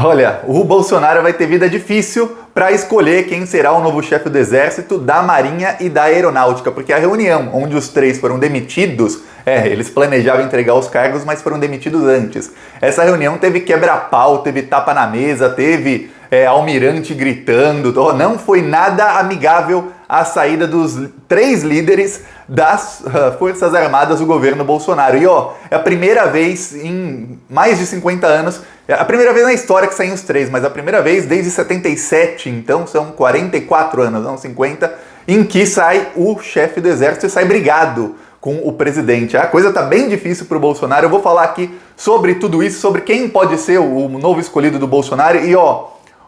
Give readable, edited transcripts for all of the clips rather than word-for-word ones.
Olha, o Bolsonaro vai ter vida difícil para escolher quem será o novo chefe do Exército, da Marinha e da Aeronáutica, porque a reunião onde os três foram demitidos, eles planejavam entregar os cargos, mas foram demitidos antes. Essa reunião teve quebra-pau, teve tapa na mesa, teve almirante gritando, não foi nada amigável a saída dos três líderes das Forças Armadas do governo Bolsonaro. E é a primeira vez em mais de 50 anos, a primeira vez na história que saem os três, mas a primeira vez desde 77, então são 44 anos, não 50, em que sai o chefe do Exército e sai brigado com o presidente. A coisa tá bem difícil para o Bolsonaro. Eu vou falar aqui sobre tudo isso, sobre quem pode ser o novo escolhido do Bolsonaro e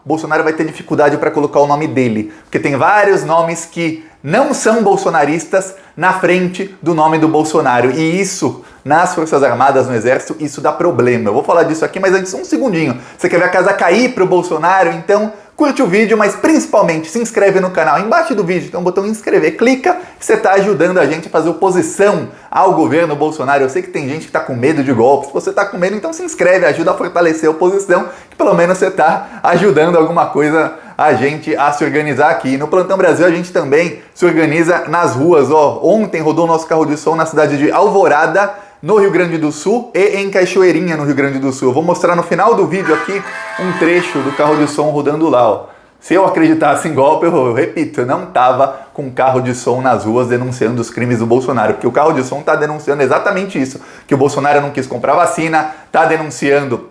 Bolsonaro vai ter dificuldade para colocar o nome dele, porque tem vários nomes que não são bolsonaristas na frente do nome do Bolsonaro. E isso, nas Forças Armadas, no Exército, isso dá problema. Eu vou falar disso aqui, mas antes, um segundinho. Você quer ver a casa cair para o Bolsonaro? Então, curte o vídeo, mas principalmente se inscreve no canal. Embaixo do vídeo tem um botão inscrever. Clica, você está ajudando a gente a fazer oposição ao governo Bolsonaro. Eu sei que tem gente que está com medo de golpes. Se você está com medo, então se inscreve, ajuda a fortalecer a oposição, que pelo menos você está ajudando alguma coisa a gente a se organizar aqui. No Plantão Brasil a gente também se organiza nas ruas. Ontem rodou nosso carro de som na cidade de Alvorada, no Rio Grande do Sul, e em Cachoeirinha, no Rio Grande do Sul. Eu vou mostrar no final do vídeo aqui um trecho do carro de som rodando lá. Se eu acreditasse em golpe, eu repito, eu não estava com carro de som nas ruas denunciando os crimes do Bolsonaro, porque o carro de som está denunciando exatamente isso, que o Bolsonaro não quis comprar vacina, está denunciando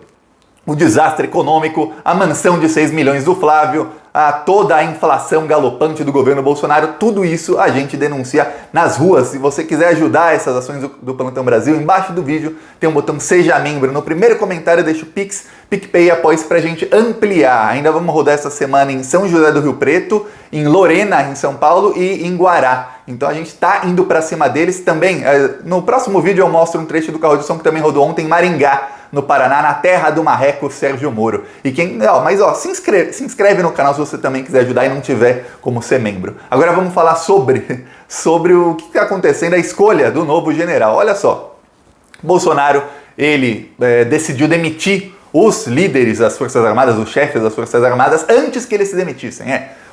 o desastre econômico, a mansão de 6 milhões do Flávio, toda a inflação galopante do governo Bolsonaro, tudo isso a gente denuncia nas ruas. Se você quiser ajudar essas ações do Plantão Brasil, embaixo do vídeo tem um botão Seja Membro. No primeiro comentário deixa o Pix, PicPay e Apoia pra gente ampliar. Ainda vamos rodar essa semana em São José do Rio Preto, em Lorena, em São Paulo e em Guará. Então a gente está indo para cima deles também. No próximo vídeo eu mostro um trecho do carro de som que também rodou ontem em Maringá, no Paraná, na terra do marreco Sérgio Moro. E se inscreve no canal se você também quiser ajudar e não tiver como ser membro. Agora vamos falar sobre o que está acontecendo, a escolha do novo general. Olha só, Bolsonaro, ele decidiu demitir os líderes das Forças Armadas, os chefes das Forças Armadas, antes que eles se demitissem.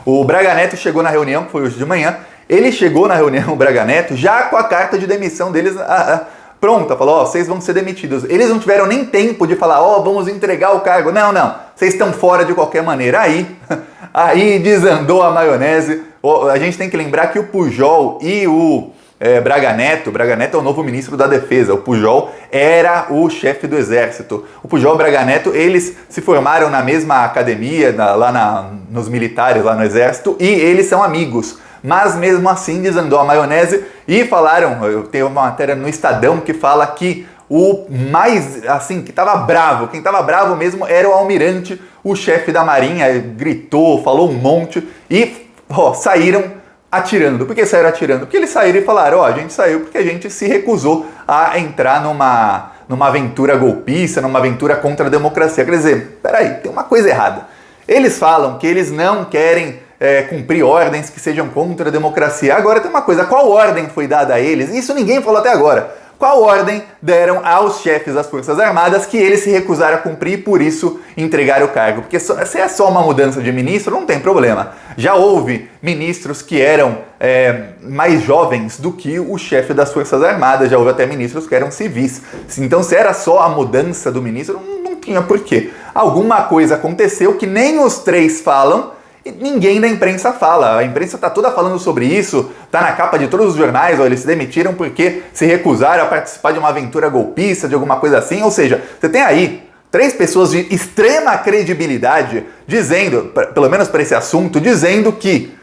O Braga Neto chegou na reunião, que foi hoje de manhã, ele chegou na reunião, o Braga Neto, já com a carta de demissão deles pronta, falou, vocês vão ser demitidos. Eles não tiveram nem tempo de falar, vamos entregar o cargo. Não, vocês estão fora de qualquer maneira. Aí desandou a maionese. A gente tem que lembrar que o Pujol e o Braga Neto é o novo ministro da Defesa. O Pujol era o chefe do Exército. O Pujol e o Braga Neto, eles se formaram na mesma academia, nos militares, lá no Exército, e eles são amigos. Mas mesmo assim desandou a maionese e falaram, eu tenho uma matéria no Estadão que fala que o mais, assim, que estava bravo, quem estava bravo mesmo era o almirante, o chefe da Marinha, gritou, falou um monte e saíram atirando. Por que saíram atirando? Porque eles saíram e falaram, a gente saiu porque a gente se recusou a entrar numa aventura golpista, numa aventura contra a democracia. Quer dizer, peraí, tem uma coisa errada. Eles falam que eles não querem cumprir ordens que sejam contra a democracia. Agora tem uma coisa, qual ordem foi dada a eles? Isso ninguém falou até agora. Qual ordem deram aos chefes das Forças Armadas que eles se recusaram a cumprir e por isso entregaram o cargo? Porque se é só uma mudança de ministro, não tem problema. Já houve ministros que eram mais jovens do que o chefe das Forças Armadas, já houve até ministros que eram civis. Então se era só a mudança do ministro, não tinha porquê. Alguma coisa aconteceu que nem os três falam, e ninguém da imprensa fala. A imprensa está toda falando sobre isso, está na capa de todos os jornais, eles se demitiram porque se recusaram a participar de uma aventura golpista, de alguma coisa assim. Ou seja, você tem aí três pessoas de extrema credibilidade dizendo, pelo menos para esse assunto, dizendo que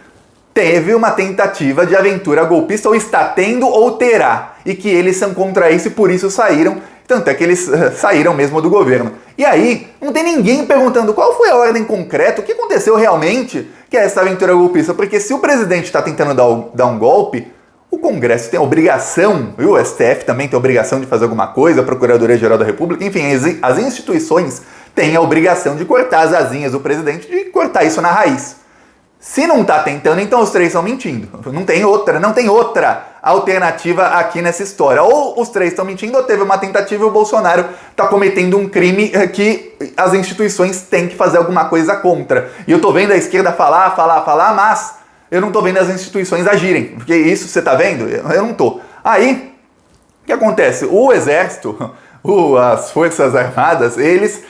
teve uma tentativa de aventura golpista, ou está tendo, ou terá, e que eles são contra isso e por isso saíram. Tanto é que eles saíram mesmo do governo. E aí, não tem ninguém perguntando qual foi a ordem concreta, o que aconteceu realmente, que é essa aventura golpista. Porque se o presidente está tentando dar um golpe, o Congresso tem a obrigação, e o STF também tem a obrigação de fazer alguma coisa, a Procuradoria-Geral da República, enfim, as instituições têm a obrigação de cortar as asinhas do presidente, de cortar isso na raiz. Se não está tentando, então os três estão mentindo. Não tem outra. alternativa aqui nessa história. Ou os três estão mentindo, ou teve uma tentativa e o Bolsonaro está cometendo um crime que as instituições têm que fazer alguma coisa contra. E eu tô vendo a esquerda falar, mas eu não tô vendo as instituições agirem. Porque isso você tá vendo? Eu não tô. Aí, o que acontece? O Exército, as Forças Armadas, eles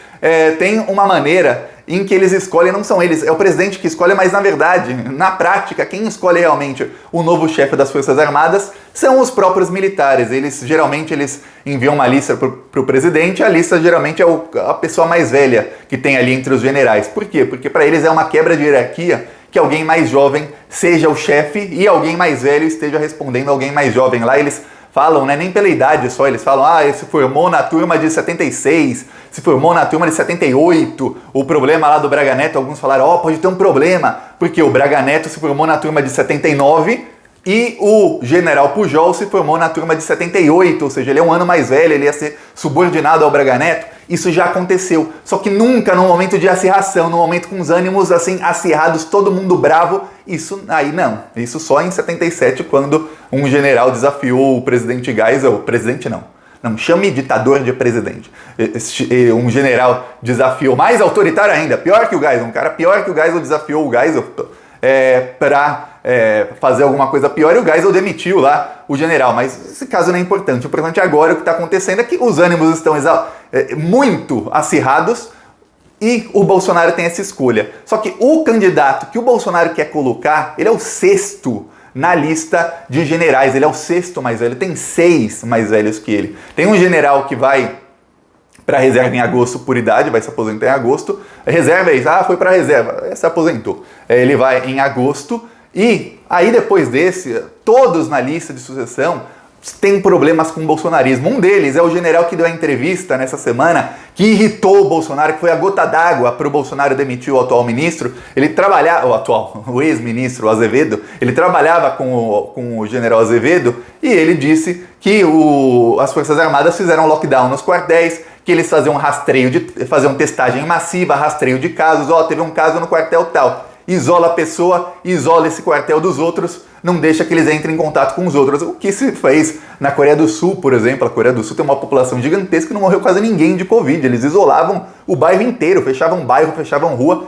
têm uma maneira em que eles escolhem, não são eles, é o presidente que escolhe, mas na verdade, na prática, quem escolhe realmente o novo chefe das Forças Armadas são os próprios militares. Geralmente eles enviam uma lista para o presidente, a lista geralmente é a pessoa mais velha que tem ali entre os generais. Por quê? Porque para eles é uma quebra de hierarquia que alguém mais jovem seja o chefe e alguém mais velho esteja respondendo a alguém mais jovem. Lá eles falam, né, nem pela idade só, eles falam, se formou na turma de 76, se formou na turma de 78, o problema lá do Braga Neto, alguns falaram, pode ter um problema, porque o Braga Neto se formou na turma de 79 e o general Pujol se formou na turma de 78, ou seja, ele é um ano mais velho, ele ia ser subordinado ao Braga Neto. Isso já aconteceu, só que nunca no momento de acirração, no momento com os ânimos assim acirrados, todo mundo bravo, isso aí não. Isso só em 77, quando um general desafiou o presidente Geisel, presidente não chame ditador de presidente. Um general desafiou, mais autoritário ainda, pior que o Geisel, um cara pior que o Geisel desafiou o Geisel para fazer alguma coisa pior e o Geisel demitiu lá o general, mas esse caso não é importante. O importante agora, o que está acontecendo é que os ânimos estão muito acirrados e o Bolsonaro tem essa escolha. Só que o candidato que o Bolsonaro quer colocar, ele é o 6º na lista de generais, ele é o 6º mais velho, tem 6 mais velhos que ele. Tem um general que vai para reserva em agosto por idade, vai se aposentar em agosto. Reserva é isso, foi para reserva, se aposentou. Ele vai em agosto e aí depois desse, todos na lista de sucessão têm problemas com o bolsonarismo. Um deles é o general que deu a entrevista nessa semana, que irritou o Bolsonaro, que foi a gota d'água para o Bolsonaro demitir o atual ministro. Ele trabalhava, o ex-ministro Azevedo, ele trabalhava com o general Azevedo e ele disse que as Forças Armadas fizeram lockdown nos quartéis, que eles faziam faziam testagem massiva, rastreio de casos. Teve um caso no quartel tal. Isola a pessoa, isola esse quartel dos outros, não deixa que eles entrem em contato com os outros. O que se fez na Coreia do Sul, por exemplo. A Coreia do Sul tem uma população gigantesca e não morreu quase ninguém de Covid. Eles isolavam o bairro inteiro, fechavam bairro, fechavam rua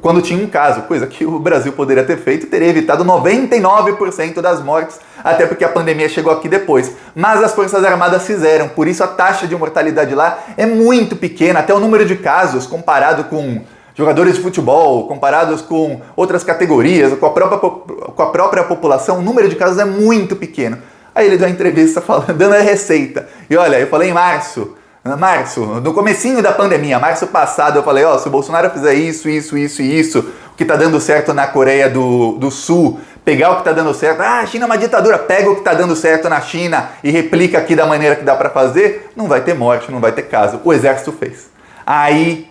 quando tinha um caso, coisa que o Brasil poderia ter feito e teria evitado 99% das mortes, até porque a pandemia chegou aqui depois. Mas as Forças Armadas fizeram, por isso a taxa de mortalidade lá é muito pequena, até o número de casos comparado com jogadores de futebol, comparados com outras categorias, com a própria população, o número de casos é muito pequeno. Aí ele deu uma entrevista dando a receita. E olha, eu falei em março, no comecinho da pandemia, março passado, eu falei, se o Bolsonaro fizer isso, o que tá dando certo na Coreia do Sul, pegar o que tá dando certo, a China é uma ditadura, pega o que tá dando certo na China e replica aqui da maneira que dá pra fazer, não vai ter morte, não vai ter caso. O exército fez. Aí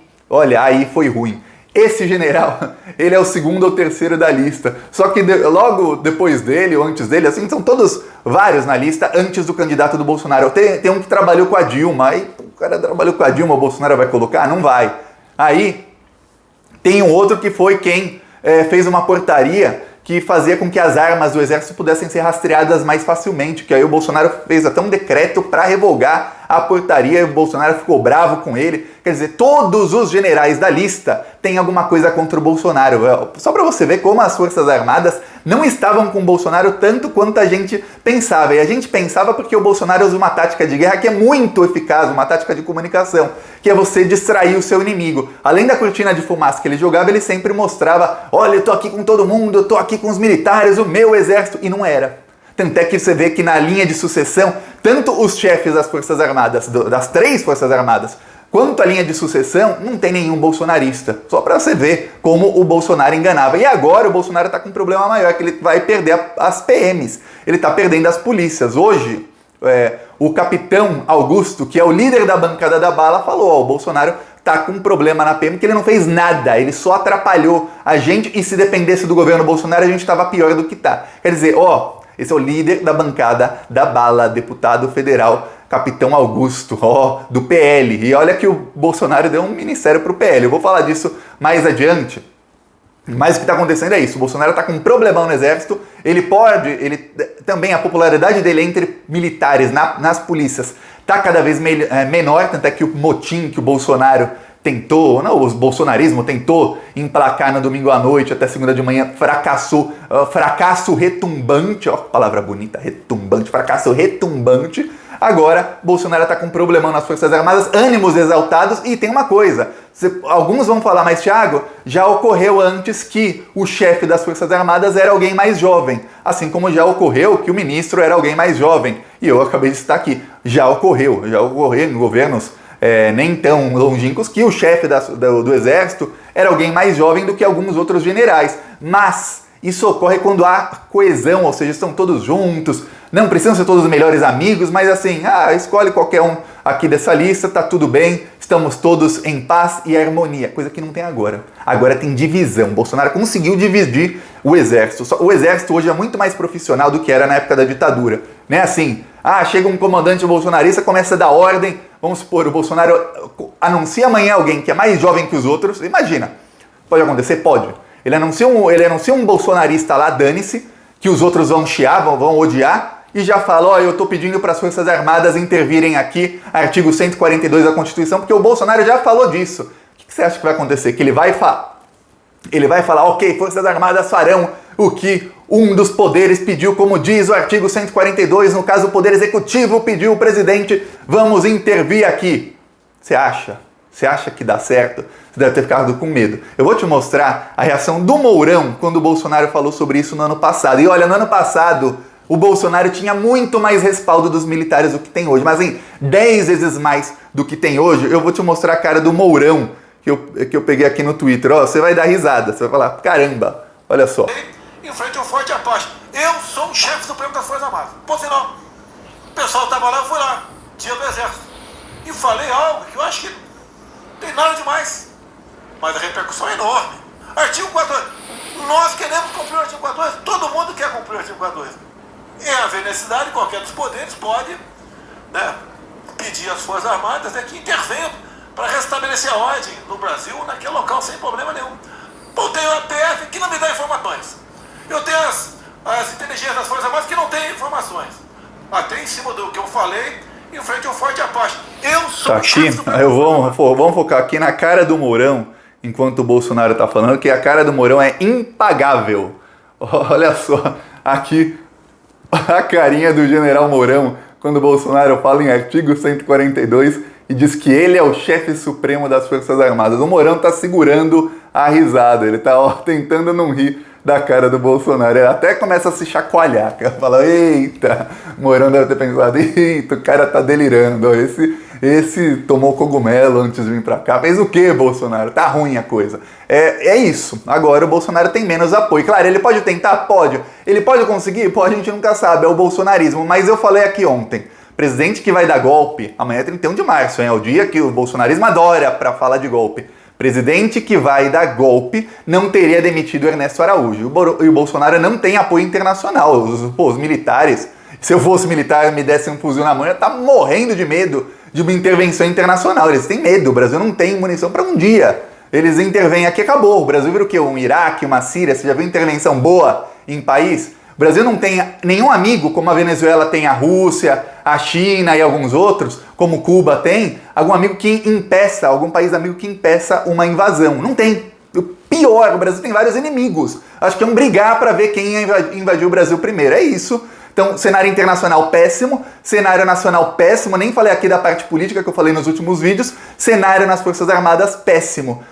foi ruim. Esse general, ele é o 2º ou 3º da lista. Só que logo depois dele, ou antes dele, assim, são todos vários na lista antes do candidato do Bolsonaro. Tem um que trabalhou com a Dilma, aí o cara trabalhou com a Dilma, o Bolsonaro vai colocar? Não vai. Aí tem um outro que foi quem fez uma portaria que fazia com que as armas do exército pudessem ser rastreadas mais facilmente, que aí o Bolsonaro fez até um decreto para revogar a portaria e o Bolsonaro ficou bravo com ele. Quer dizer, todos os generais da lista têm alguma coisa contra o Bolsonaro. Só para você ver como as Forças Armadas não estavam com o Bolsonaro tanto quanto a gente pensava. E a gente pensava porque o Bolsonaro usa uma tática de guerra que é muito eficaz, uma tática de comunicação, que é você distrair o seu inimigo. Além da cortina de fumaça que ele jogava, ele sempre mostrava, olha, eu tô aqui com todo mundo, eu tô aqui com os militares, o meu exército, e não era. Tanto é que você vê que na linha de sucessão, tanto os chefes das Forças Armadas, das 3 Forças Armadas, quanto a linha de sucessão, não tem nenhum bolsonarista. Só para você ver como o Bolsonaro enganava. E agora o Bolsonaro está com um problema maior, que ele vai perder as PMs. Ele está perdendo as polícias. Hoje, o capitão Augusto, que é o líder da bancada da bala, falou, o Bolsonaro tá com um problema na PM, que ele não fez nada, ele só atrapalhou a gente, e se dependesse do governo Bolsonaro, a gente estava pior do que tá. Quer dizer, esse é o líder da bancada da bala, deputado federal, Capitão Augusto, do PL. E olha que o Bolsonaro deu um ministério pro PL. Eu vou falar disso mais adiante. Mas o que está acontecendo é isso, o Bolsonaro está com um problemão no exército, também a popularidade dele entre militares, nas polícias, está cada vez menor, tanto é que o motim que o Bolsonaro tentou, não, o bolsonarismo tentou emplacar no domingo à noite até segunda de manhã, fracassou, fracasso retumbante, ó, palavra bonita, retumbante, fracasso retumbante. Agora, Bolsonaro está com um problemão nas Forças Armadas, ânimos exaltados, e tem uma coisa, alguns vão falar, mas Thiago, já ocorreu antes que o chefe das Forças Armadas era alguém mais jovem, assim como já ocorreu que o ministro era alguém mais jovem, e eu acabei de citar aqui, já ocorreu em governos nem tão longínquos que o chefe do exército era alguém mais jovem do que alguns outros generais, mas isso ocorre quando há coesão, ou seja, estão todos juntos, não precisam ser todos melhores amigos, mas assim, escolhe qualquer um aqui dessa lista, tá tudo bem, estamos todos em paz e harmonia, coisa que não tem agora. Agora tem divisão, Bolsonaro conseguiu dividir o exército. O exército hoje é muito mais profissional do que era na época da ditadura, né? Assim, chega um comandante bolsonarista, começa a dar ordem, vamos supor, o Bolsonaro anuncia amanhã alguém que é mais jovem que os outros, imagina, pode acontecer? Pode. Ele anuncia um bolsonarista lá, dane-se, que os outros vão chiar, vão odiar, e já fala, eu tô pedindo para as Forças Armadas intervirem aqui, artigo 142 da Constituição, porque o Bolsonaro já falou disso. O que você acha que vai acontecer? Que ele vai falar, ok, Forças Armadas farão o que um dos poderes pediu, como diz o artigo 142, no caso o Poder Executivo pediu o presidente, vamos intervir aqui. Você acha? Você acha que dá certo? Você deve ter ficado com medo. Eu vou te mostrar a reação do Mourão quando o Bolsonaro falou sobre isso no ano passado. E olha, no ano passado, o Bolsonaro tinha muito mais respaldo dos militares do que tem hoje. Mas, 10 vezes mais do que tem hoje. Eu vou te mostrar a cara do Mourão, que eu peguei aqui no Twitter. Você vai dar risada. Você vai falar, caramba, olha só. Em frente ao Forte Apache. Eu sou o chefe supremo das Forças Armadas. Ponto final. O pessoal estava lá, eu fui lá, dia do Exército. E falei algo que eu acho que não tem nada demais. Mas a repercussão é enorme. Artigo 42. Nós queremos cumprir o artigo 42. Todo mundo quer cumprir o artigo 42. Em haver necessidade, qualquer dos poderes pode pedir às Forças Armadas que intervenham para restabelecer a ordem no Brasil, naquele local, sem problema nenhum. Eu tenho a PF que não me dá informações. Eu tenho as inteligências das Forças Armadas que não têm informações. Até em cima do que eu falei, em frente ao Forte Apache. Eu sou tá aqui, vamos focar aqui na cara do Mourão, enquanto o Bolsonaro está falando, que a cara do Mourão é impagável. Olha só, aqui a carinha do general Mourão, quando o Bolsonaro fala em artigo 142 e diz que ele é o chefe supremo das Forças Armadas. O Mourão tá segurando a risada, ele tá tentando não rir da cara do Bolsonaro. Ele até começa a se chacoalhar, fala, eita, o Mourão deve ter pensado, eita, o cara tá delirando, esse tomou cogumelo antes de vir pra cá. Fez o quê, Bolsonaro? Tá ruim a coisa. É isso. Agora o Bolsonaro tem menos apoio. Claro, ele pode tentar? Pode. Ele pode conseguir? Pode, a gente nunca sabe. É o bolsonarismo. Mas eu falei aqui ontem, presidente que vai dar golpe, amanhã é 31 de março, é o dia que o bolsonarismo adora pra falar de golpe. Presidente que vai dar golpe não teria demitido Ernesto Araújo. E o Bolsonaro não tem apoio internacional. Os militares, se eu fosse militar e me desse um fuzil na mão, eu ia estar morrendo de medo de uma intervenção internacional. Eles têm medo, o Brasil não tem munição para um dia. Eles intervêm aqui, acabou. O Brasil vira o quê? Um Iraque, uma Síria? Você já viu intervenção boa em país? O Brasil não tem nenhum amigo, como a Venezuela tem a Rússia, a China e alguns outros, como Cuba tem, algum país amigo que impeça uma invasão. Não tem. O pior, o Brasil tem vários inimigos. Acho que é um brigar para ver quem invadiu o Brasil primeiro. É isso. Então, cenário internacional péssimo, cenário nacional péssimo, nem falei aqui da parte política que eu falei nos últimos vídeos, cenário nas Forças Armadas péssimo.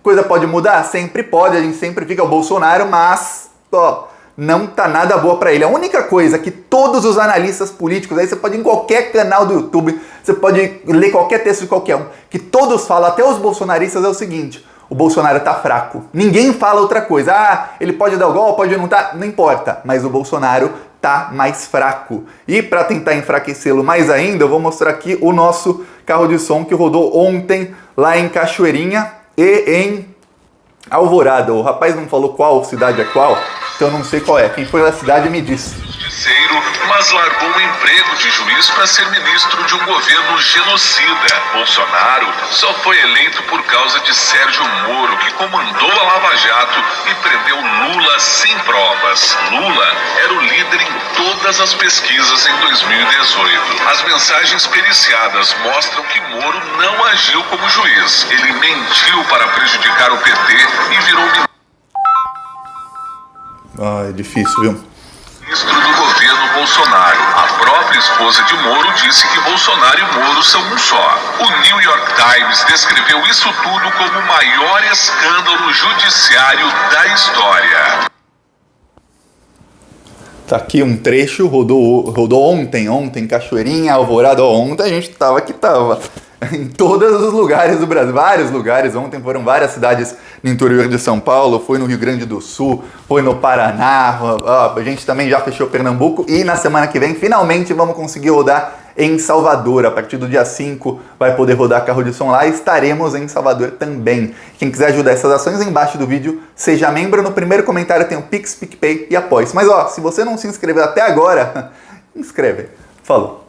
Coisa pode mudar? Sempre pode, a gente sempre fica o Bolsonaro, mas, não tá nada boa pra ele. A única coisa que todos os analistas políticos, aí você pode ir em qualquer canal do YouTube, você pode ler qualquer texto de qualquer um, que todos falam, até os bolsonaristas, é o seguinte: o Bolsonaro tá fraco. Ninguém fala outra coisa. Ele pode dar o golpe, pode não tá, não importa, mas o Bolsonaro tá mais fraco. E para tentar enfraquecê-lo mais ainda, eu vou mostrar aqui o nosso carro de som que rodou ontem lá em Cachoeirinha e em Alvorada. O rapaz não falou qual cidade é qual, então eu não sei qual é. Quem foi na cidade me disse. Mas largou o emprego de juiz para ser ministro de um governo genocida. Bolsonaro só foi eleito por causa de Sérgio Moro, que comandou a Lava Jato e prendeu Lula sem provas. Lula era o líder em todas as pesquisas em 2018. As mensagens periciadas mostram que Moro não agiu como juiz. Ele mentiu para prejudicar o PT e virou É difícil, viu? ministro do governo Bolsonaro. A própria esposa de Moro disse que Bolsonaro e Moro são um só. O New York Times descreveu isso tudo como o maior escândalo judiciário da história. Tá aqui um trecho, rodou ontem, Cachoeirinha, Alvorada, ontem a gente tava em todos os lugares do Brasil, vários lugares, ontem foram várias cidades no interior de São Paulo, foi no Rio Grande do Sul, foi no Paraná, a gente também já fechou Pernambuco e na semana que vem finalmente vamos conseguir rodar em Salvador. A partir do dia 5 vai poder rodar carro de som lá e estaremos em Salvador também. Quem quiser ajudar essas ações, embaixo do vídeo, seja membro, no primeiro comentário tem o Pix, PicPay e Apoia. Mas se você não se inscreveu até agora, inscreve. Falou!